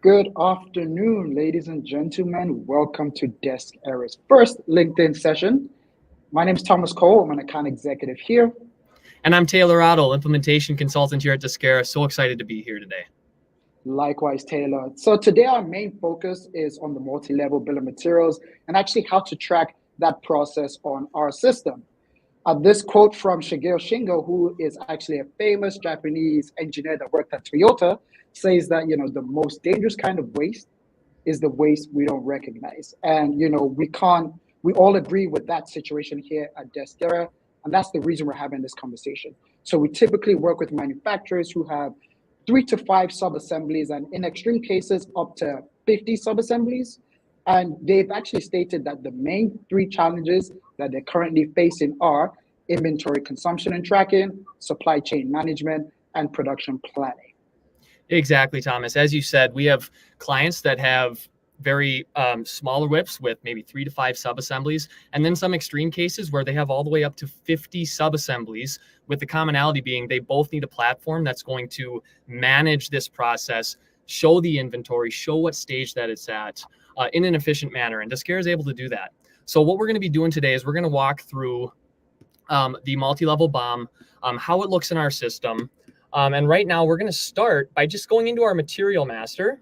Good afternoon, ladies and gentlemen. Welcome to Deskera's first LinkedIn session. My name is Thomas Cole. I'm an account executive here. And I'm Taylor Otto, implementation consultant here at Deskera. So excited to be here today. Likewise, Taylor. So today our main focus is on the multi-level bill of materials and actually how to track that process on our system. This quote from Shigeru Shingo, who is actually a famous Japanese engineer that worked at Toyota, says that, the most dangerous kind of waste is the waste we don't recognize. And, we all agree with that situation here at Deskera. And that's the reason we're having this conversation. So we typically work with manufacturers who have 3 to 5 sub-assemblies, and in extreme cases, up to 50 sub-assemblies. And they've actually stated that the main 3 challenges that they're currently facing are inventory consumption and tracking, supply chain management, and production planning. Exactly, Thomas. As you said, we have clients that have very smaller whips with maybe 3 to 5 sub-assemblies, and then some extreme cases where they have all the way up to 50 sub-assemblies, with the commonality being they both need a platform that's going to manage this process, show the inventory, show what stage that it's at in an efficient manner. And Deskera is able to do that. So what we're going to be doing today is we're going to walk through the multi-level BOM, how it looks in our system. And right now we're going to start by just going into our material master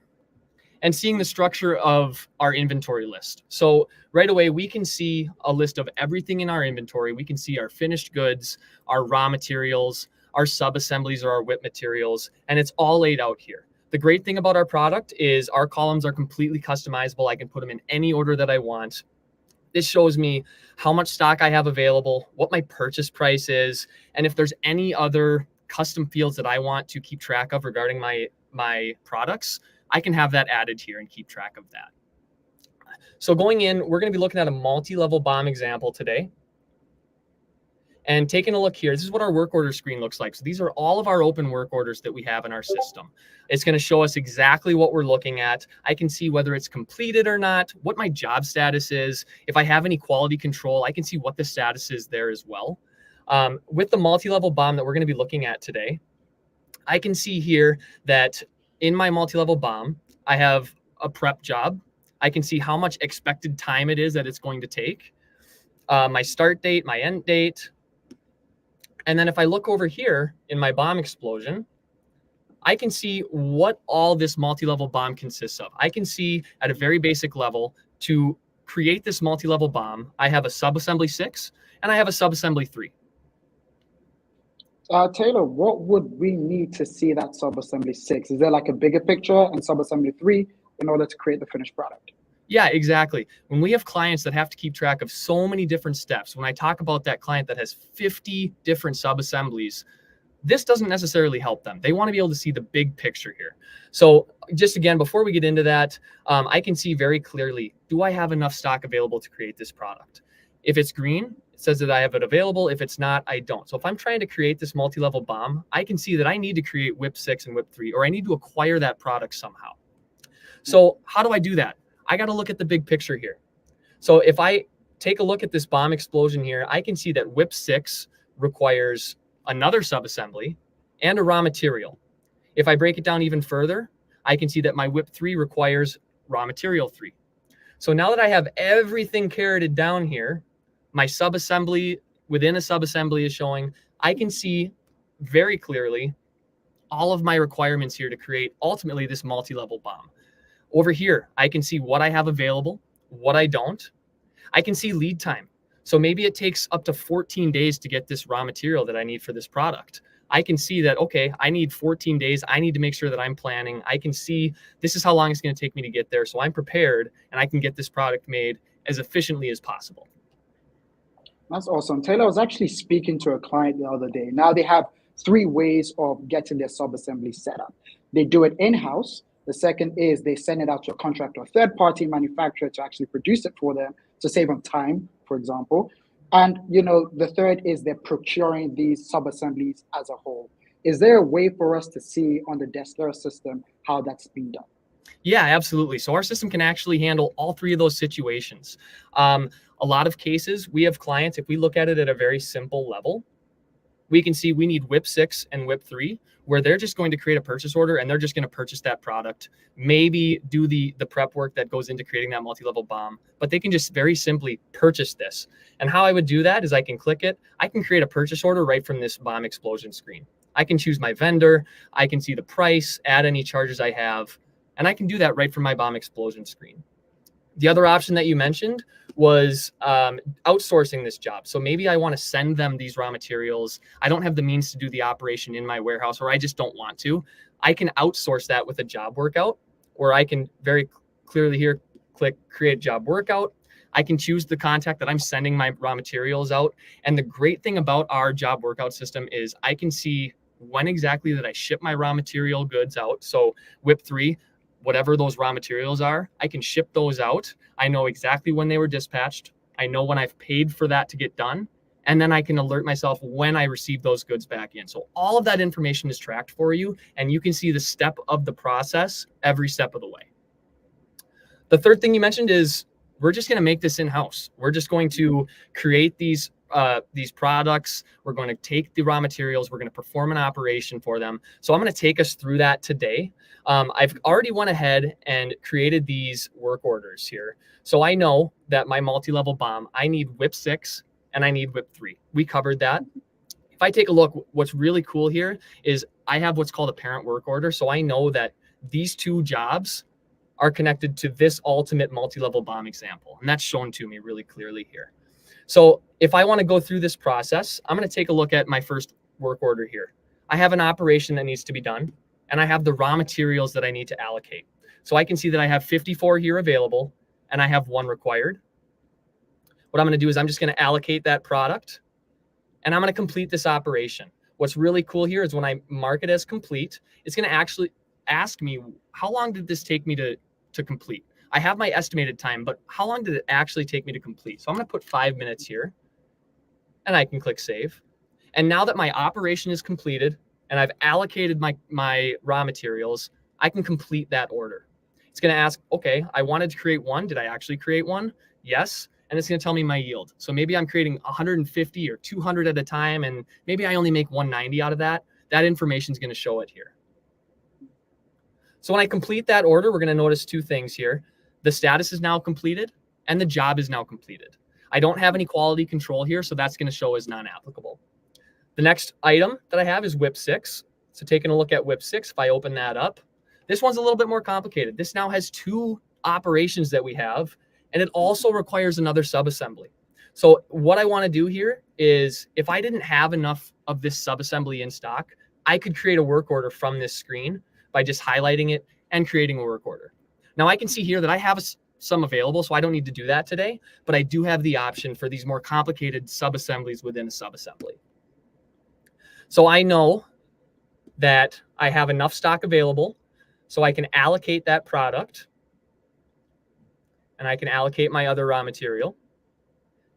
and seeing the structure of our inventory list. So right away, we can see a list of everything in our inventory. We can see our finished goods, our raw materials, our sub-assemblies or our whip materials, and it's all laid out here. The great thing about our product is our columns are completely customizable. I can put them in any order that I want. This shows me how much stock I have available, what my purchase price is, and if there's any other custom fields that I want to keep track of regarding my products, I can have that added here and keep track of that. So going in, we're going to be looking at a multi-level BOM example today. And taking a look here, this is what our work order screen looks like. So these are all of our open work orders that we have in our system. It's going to show us exactly what we're looking at. I can see whether it's completed or not, what my job status is. If I have any quality control, I can see what the status is there as well. With the multi-level BOM that we're going to be looking at today, I can see here that in my multi-level BOM, I have a prep job. I can see how much expected time it is that it's going to take, my start date, my end date. And then if I look over here in my BOM explosion, I can see what all this multi-level BOM consists of. I can see at a very basic level, to create this multi-level BOM, I have a sub-assembly 6 and I have a sub-assembly 3. Taylor, what would we need to see that sub-assembly 6? Is there like a bigger picture and sub-assembly 3 in order to create the finished product? Yeah, exactly. When we have clients that have to keep track of so many different steps, when I talk about that client that has 50 different sub-assemblies, this doesn't necessarily help them. They want to be able to see the big picture here. So just again, before we get into that, I can see very clearly, do I have enough stock available to create this product? If it's green, it says that I have it available. If it's not, I don't. So if I'm trying to create this multi-level BOM, I can see that I need to create whip 6 and whip 3, or I need to acquire that product somehow. So how do I do that? I got to look at the big picture here. So if I take a look at this BOM explosion here, I can see that whip 6 requires another sub-assembly and a raw material. If I break it down even further, I can see that my whip 3 requires raw material 3. So now that I have everything carroted down here, my sub-assembly within a sub-assembly is showing, I can see very clearly all of my requirements here to create ultimately this multi-level BOM. Over here, I can see what I have available, what I don't. I can see lead time. So maybe it takes up to 14 days to get this raw material that I need for this product. I can see that, okay, I need 14 days. I need to make sure that I'm planning. I can see this is how long it's going to take me to get there. So I'm prepared and I can get this product made as efficiently as possible. That's awesome. Taylor, I was actually speaking to a client the other day. Now they have 3 ways of getting their sub-assembly set up. They do it in-house. The second is they send it out to a contractor or third-party manufacturer to actually produce it for them to save on time, for example. And, the third is they're procuring these sub-assemblies as a whole. Is there a way for us to see on the Deskera system how that's being done? Yeah, absolutely. So our system can actually handle all 3 of those situations. A lot of cases, we have clients, if we look at it at a very simple level, we can see we need whip 6 and whip 3, where they're just going to create a purchase order and they're just going to purchase that product, maybe do the prep work that goes into creating that multi-level bomb, but they can just very simply purchase this. And how I would do that is I can click it. I can create a purchase order right from this bomb explosion screen. I can choose my vendor. I can see the price, add any charges I have, and I can do that right from my bomb explosion screen. The other option that you mentioned was outsourcing this job. So maybe I want to send them these raw materials. I don't have the means to do the operation in my warehouse, or I just don't want to. I can outsource that with a job workout, where I can very clearly here click create job workout. I can choose the contact that I'm sending my raw materials out. And the great thing about our job workout system is I can see when exactly that I ship my raw material goods out. So whip 3, whatever those raw materials are, I can ship those out. I know exactly when they were dispatched. I know when I've paid for that to get done. And then I can alert myself when I receive those goods back in. So all of that information is tracked for you, and you can see the step of the process every step of the way. The third thing you mentioned is we're just going to make this in-house. We're just going to create these products. We're going to take the raw materials. We're going to perform an operation for them. So I'm going to take us through that today. I've already went ahead and created these work orders here. So I know that my multi-level bomb, I need whip 6 and I need whip 3. We covered that. If I take a look, what's really cool here is I have what's called a parent work order. So I know that these 2 jobs are connected to this ultimate multi-level bomb example. And that's shown to me really clearly here. So if I want to go through this process, I'm going to take a look at my first work order here. I have an operation that needs to be done, and I have the raw materials that I need to allocate. So I can see that I have 54 here available, and I have 1 required. What I'm going to do is I'm just going to allocate that product, and I'm going to complete this operation. What's really cool here is when I mark it as complete, it's going to actually ask me, how long did this take me to complete? I have my estimated time, but how long did it actually take me to complete? So I'm going to put 5 minutes here, and I can click save. And now that my operation is completed and I've allocated my raw materials, I can complete that order. It's going to ask, okay, I wanted to create 1. Did I actually create 1? Yes. And it's going to tell me my yield. So maybe I'm creating 150 or 200 at a time, and maybe I only make 190 out of that. That information is going to show it here. So when I complete that order, we're going to notice 2 things here. The status is now completed and the job is now completed. I don't have any quality control here, so that's going to show as non-applicable. The next item that I have is whip 6. So taking a look at whip 6, if I open that up, this one's a little bit more complicated. This now has 2 operations that we have, and it also requires another subassembly. So what I want to do here is, if I didn't have enough of this subassembly in stock, I could create a work order from this screen by just highlighting it and creating a work order. Now I can see here that I have some available, so I don't need to do that today, but I do have the option for these more complicated subassemblies within a subassembly. So I know that I have enough stock available, so I can allocate that product, and I can allocate my other raw material.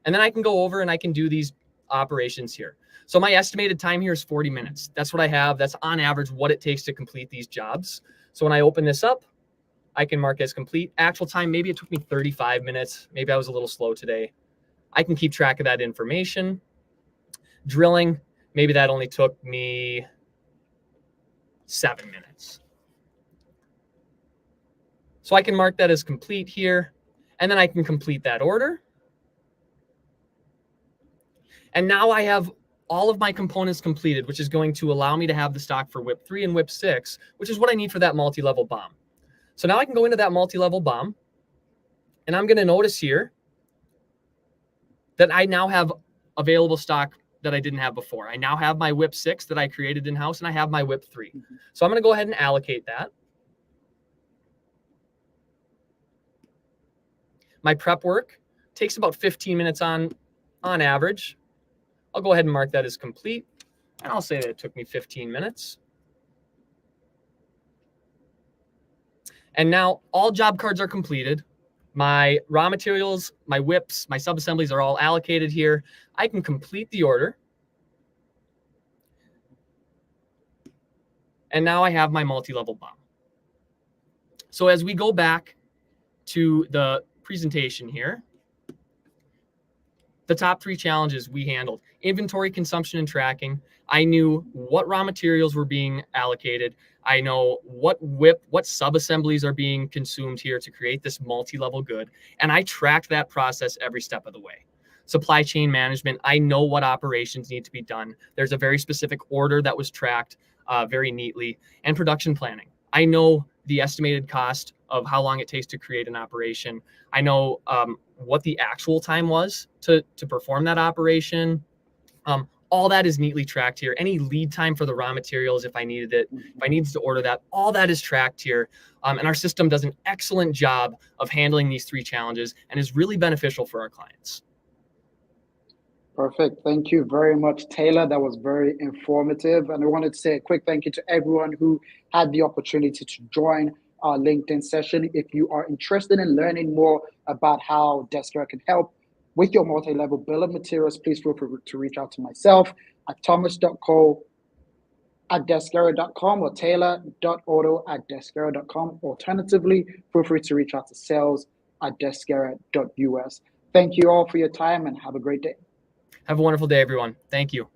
And then I can go over and I can do these operations here. So my estimated time here is 40 minutes. That's what I have. That's on average what it takes to complete these jobs. So when I open this up, I can mark as complete. Actual time, maybe it took me 35 minutes. Maybe I was a little slow today. I can keep track of that information. Drilling, maybe that only took me 7 minutes. So I can mark that as complete here, and then I can complete that order. And now I have all of my components completed, which is going to allow me to have the stock for whip 3 and whip 6, which is what I need for that multi-level bomb. So now I can go into that multi-level bomb, and I'm going to notice here that I now have available stock that I didn't have before. I now have my whip 6 that I created in-house, and I have my whip 3. So I'm going to go ahead and allocate that. My prep work takes about 15 minutes on average. I'll go ahead and mark that as complete, and I'll say that it took me 15 minutes. And now all job cards are completed. My raw materials, my whips, my subassemblies are all allocated here. I can complete the order. And now I have my multi-level bomb. So as we go back to the presentation here, The top 3 challenges we handled: inventory, consumption, and tracking. I knew what raw materials were being allocated. I know what subassemblies are being consumed here to create this multi-level good. And I tracked that process every step of the way. Supply chain management, I know what operations need to be done. There's a very specific order that was tracked very neatly. And production planning, I know the estimated cost of how long it takes to create an operation. I know what the actual time was to perform that operation. All that is neatly tracked here. Any lead time for the raw materials, if I needed it, if I needed to order that, all that is tracked here. And our system does an excellent job of handling these 3 challenges and is really beneficial for our clients. Perfect. Thank you very much, Taylor. That was very informative. And I wanted to say a quick thank you to everyone who had the opportunity to join our LinkedIn session. If you are interested in learning more about how Deskera can help with your multi-level bill of materials, please feel free to reach out to myself at thomas.cole@deskera.com or taylor.auto@deskera.com. Alternatively, feel free to reach out to sales@deskera.us. Thank you all for your time and have a great day. Have a wonderful day, everyone. Thank you.